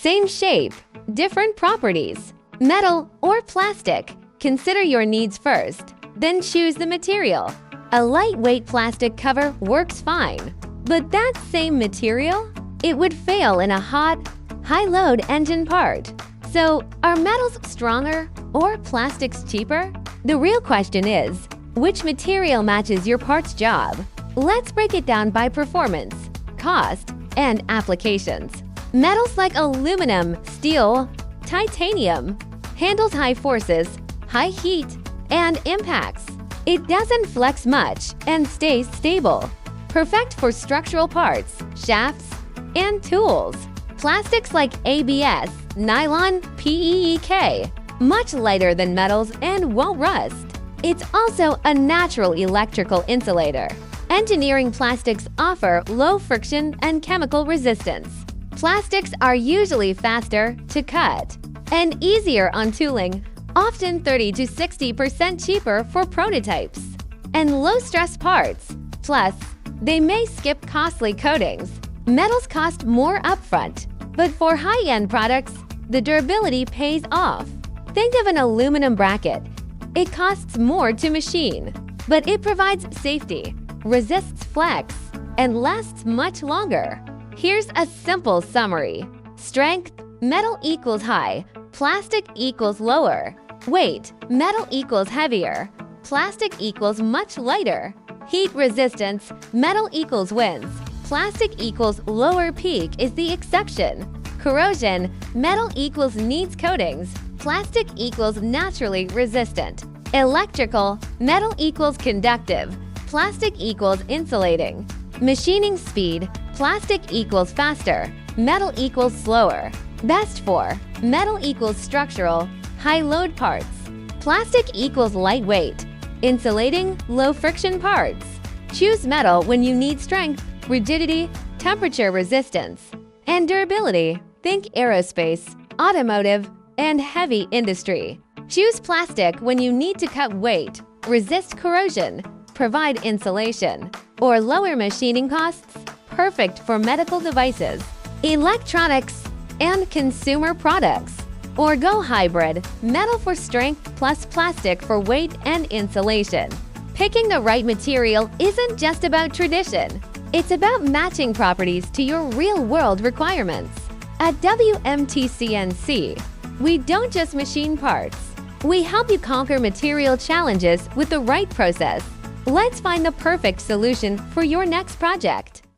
Same shape, different properties. Metal or plastic? Consider your needs first, then choose the material. A lightweight plastic cover works fine, but that same material? It would fail in a hot, high-load engine part. So, are metals stronger or plastics cheaper? The real question is, which material matches your part's job? Let's break it down by performance, cost, and applications. Metals like aluminum, steel, titanium handles high forces, high heat, and impacts. It doesn't flex much and stays stable. Perfect for structural parts, shafts, and tools. Plastics like ABS, nylon, PEEK, much lighter than metals and won't rust. It's also a natural electrical insulator. Engineering plastics offer low friction and chemical resistance. Plastics are usually faster to cut and easier on tooling, often 30 to 60% cheaper for prototypes, and low-stress parts. Plus, they may skip costly coatings. Metals cost more upfront, but for high-end products, the durability pays off. Think of an aluminum bracket. It costs more to machine, but it provides safety, resists flex, and lasts much longer. Here's a simple summary. Strength, metal equals high, plastic equals lower. Weight, metal equals heavier, plastic equals much lighter. Heat resistance, metal equals wins, plastic equals lower peak is the exception. Corrosion, metal equals needs coatings, plastic equals naturally resistant. Electrical, metal equals conductive, plastic equals insulating. Machining speed, plastic equals faster, metal equals slower. Best for, metal equals structural, high-load parts. Plastic equals lightweight, insulating, low-friction parts. Choose metal when you need strength, rigidity, temperature resistance, and durability. Think aerospace, automotive, and heavy industry. Choose plastic when you need to cut weight, resist corrosion, provide insulation, or lower machining costs, perfect for medical devices, electronics, and consumer products. Or go hybrid, metal for strength plus plastic for weight and insulation. Picking the right material isn't just about tradition. It's about matching properties to your real-world requirements. At WMT CNC, we don't just machine parts. We help you conquer material challenges with the right process. Let's find the perfect solution for your next project.